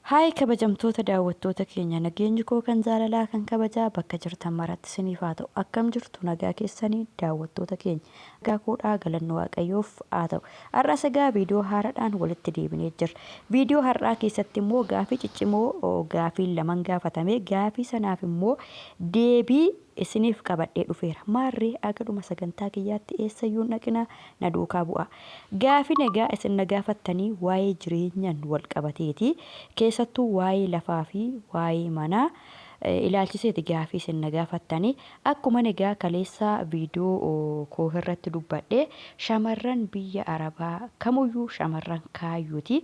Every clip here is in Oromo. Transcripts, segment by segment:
Haay kabajamtoota daawwattoota keenya nageenyi koo kan jaalalaa kan kabajaa bakka jirtan maratti isiniif haa ta'u akkam jirtu nagaa keessanii daawwattoota keenya nagaa koodhaa galanni waaqayyoof haa ta'u har'as egaa viidiyoo haaraadhaan walitti deebinee jirra. Viidiyoo har'aa keessatti immoo gaafii ciccimoo gaafii lamaan gaafatame gaafii sanaaf immoo deebii isiniif qabadhee dhufeera. Maarree agaduma sagantaa kiyyaatti eessayyuu dhaqina na duukaa bu'a. Gaafiin egaa isin na gaafattanii waa'ee jireenyaan wal qabateeti. Keessattuu waa'ee lafaa fi waa'ee manaa ilaalchiseeti gaafii isin na gaafattanii. Akkuma egaa kaleessa viidiyoo koo irratti dubbadhee shamarran biyya Arabaa kamuyyuu shamarran kaayyuuti.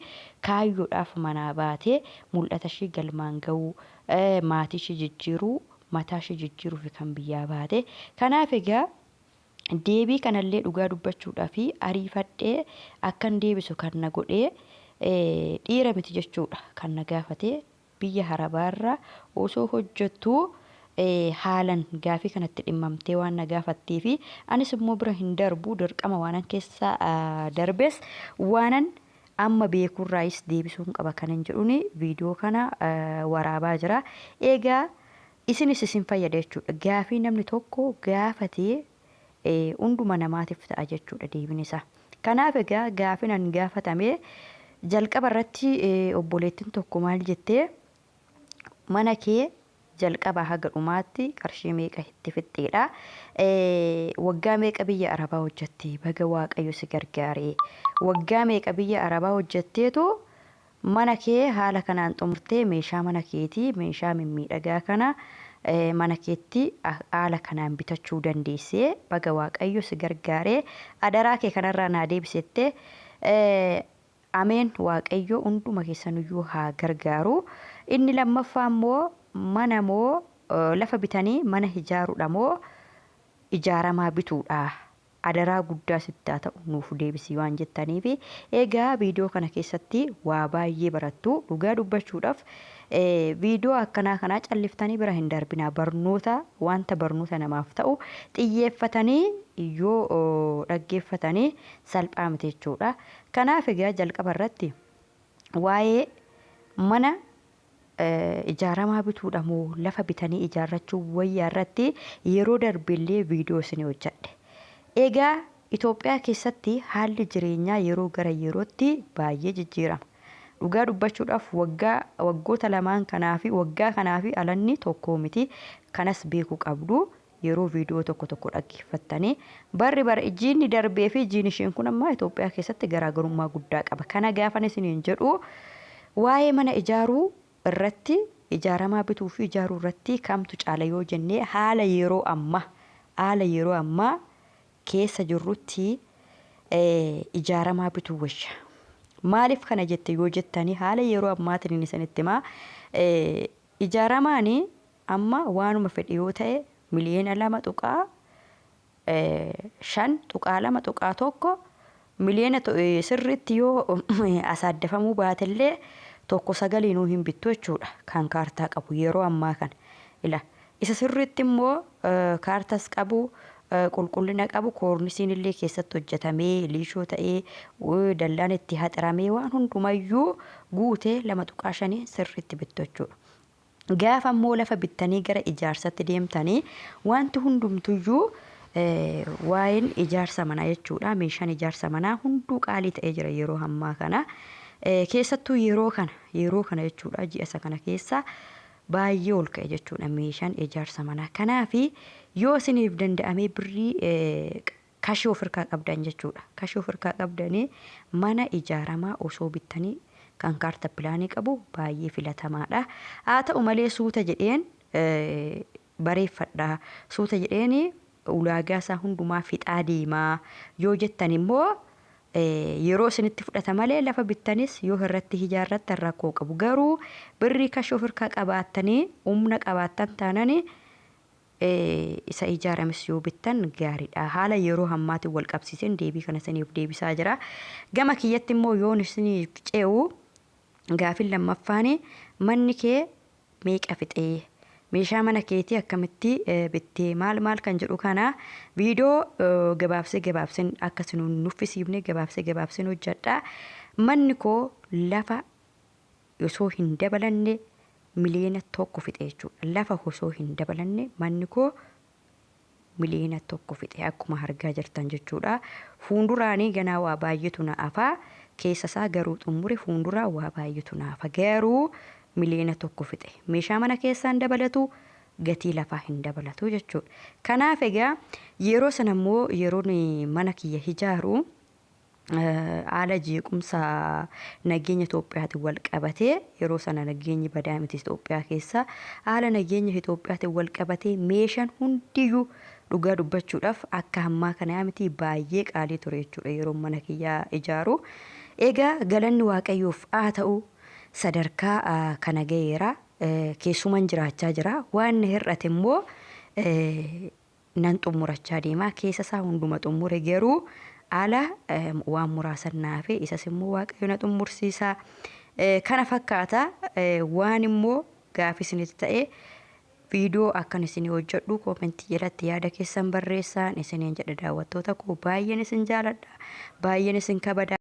Kaayyuudhaaf manaa baatee mul'ata ishii galmaan ga'uu maatii ishii jijjiiruu mataa ishii jijjiiruu fi kan biyyaa baate. Kanaaf egaa deebii kanallee dhugaa dubbachuudhaa fi ariifadhee akkan deebisu kan na godhee dhiira miti jechuudha kan na gaafate biyya Arabaarra osoo hojjettuu haalan gaafii kanatti dhimmamtee waan na gaafattee fi anis immoo bira hin darbu dirqama waanan keessa darbes waanan amma beekurraayis deebisuun qaba kanan jedhuuni viidiyoo kana waraabaa jira. Egaa isinis isin fayyada jechuudha. Gaafii namni tokko gaafatee hunduma namaatiif ta'a jechuudha deebiin isaa. Kanaaf egaa gaafiin an gaafatame jalqaba irratti obboleettiin tokko maal jettee mana kee jalqaba haga dhumaatti qarshii meeqa itti fixxeedha. Waggaa meeqa biyya Arabaa hojjettee baga waaqayyo si gargaaree waggaa meeqa biyya Arabaa hojjetteetu mana kee haala kanaan xumurtee meeshaa mana keetii meeshaa mimmiidhagaa kana mana keetti haala kanaan bitachuu dandeessee baga waaqayyo si gargaaree adaraa kee kanarraa naa deebisettee ameen waaqayyo hunduma keessanuyyuu haa gargaaru. Inni lammaffaa immoo mana moo lafa bitanii mana ijaaruudha moo ijaaramaa bituudha adaraa guddaa sitti haa ta'u nuuf deebisii waan jettaniif egaa viidiyoo kana keessatti waa baay'ee barattu dhugaa dubbachuudhaaf viidiyoo akkanaa kanaa calliftanii bira hin darbinaa barnoota wanta barnoota namaaf ta'u xiyyeeffatanii yoo dhaggeeffatanii salphaa miti jechuudha. Kanaaf egaa jalqaba irratti waa'ee mana ijaaramaa bituudha moo lafa bitanii ijaarrachuu wayyaa irratti yeroo darbillee viidiyoo isin hojjedhe. Egaa Itoophiyaa keessatti haalli jireenyaa yeroo gara yerootti baay'ee jijjiirama. Dhugaa dubbachuudhaaf waggoota lamaan kanaa fi waggaa kanaa fi alanni tokko miti kanas beekuu qabdu yeroo viidiyoo tokko dhaggeeffattanii barri jiinni darbee fi jiin isheen kun ammaa Itoophiyaa keessatti garaagarummaa guddaa qaba. Kana gaafan isiniin jedhu waa'ee mana ijaaruu irratti ijaaramaa bituu fi ijaaruu irratti kamtu caala yoo jennee haala yeroo ammaa keessa jirrutti ijaaramaa bituu wayya. Maaliif kana jette yoo jettanii haala yeroo ammaatiin isinitti himaa ijaaramaani amma waanuma fedhe yoo ta'e miliyoona 2.5 miliyoona sirriitti yoo asaaddafamuu baatellee 1.9 nuu hin bittu jechuudha kan kaartaa qabu yeroo ammaa kana. Isa sirriitti immoo kaartas qabu qulqullina qabu koornisiin illee keessatti hojjetamee liishoo ta'ee dallaan itti haxiramee waan hundumayyuu guutee 2.5 sirriitti bittu jechuudha. Gaafa immoo lafa bittanii gara ijaarsatti deemtanii wanti hundumtuyyuu waa'een ijaarsa manaa jechuudha. Meeshaan ijaarsa manaa hunduu qaalii ta'ee jira yeroo ammaa kana. Keessattuu yeroo kana jechuudha ji'a isa kana keessa baay'ee ol ka'e jechuudha meeshaan ijaarsa manaa. Kanaaf yoo isiniif danda'amee birrii kashii ofirraa qabdan jechuudha. Kashii ofirraa qabdanii mana ijaaramaa osoo bittanii kan kaarta pilaanii qabu baay'ee filatamaadha. Haa ta'u malee suuta jedheen bareeffadha. Suuta jedheen ulaagaa isaa hundumaa fixaa deemaa yoo jettan immoo yeroo isinitti fudhata malee lafa bittanis yoo irratti ijaarrattan rakkoo qabu. Garuu birrii kashii ofirraa qabaattanii humna qabaattan taananii isa ijaarames yoo bittan gaariidha. Haala yeroo ammaatiin wal qabsiiseen deebii kana isiniif deebisaa jira. Gama kiyyatti immoo yoon isiniif ce'u gaafii lammaffaan manni kee meeqa fixee meeshaa mana keetii akkamitti bittee maal kan jedhu kana viidiyoo gabaabsee akkasiin nuffisiifne gabaabsee hojjedha. Manni koo lafa osoo hin dabalanne miliyoona tokko fixe jechuudha. Lafa osoo hin dabalanne manni koo miliyoona tokko fixe akkuma argaa jirtan jechuudha. Fuulduraanii ganaa waa baay'eetu na hafa. Keessa isaa garuu xumure fuulduraa waa baay'eetu na hafa. Garuu miliyoona tokko fixe. Meeshaa mana keessaan dabalatu gatii lafaa hin dabalatu jechuudha. Kanaaf egaa yeroo sana immoo yeroon mana kiyya ijaaru haala jeequmsa nageenya Itoophiyaatiin wal qabatee yeroo sana nageenyi badaa miti Itoophiyaa keessa haala nageenya Itoophiyaatiin wal qabatee meeshaan hundiyyuu dhugaa dubbachuudhaaf akka ammaa kana miti baay'ee qaalii ture jechuudha yeroo mana kiyya ijaaru. Egaa galanni Waaqayyoof haa ta'u sadarkaa kana ga'eera. Keessuman jiraachaa jira. Waan hir'ate immoo nan xumurachaa deema. Keessa isaa hunduma xumure garuu ala waan muraasan naafe isas immoo Waaqayyo na xumursiisa. Kana fakkaata waan immoo gaaffii isinitti ta'e viidiyoo akkan isin hojjedhu koomentii jalatti yaada keessan barreessaa isiniin jedha daawwattoota koo baay'een isin jaaladha. Baay'een isin kabada.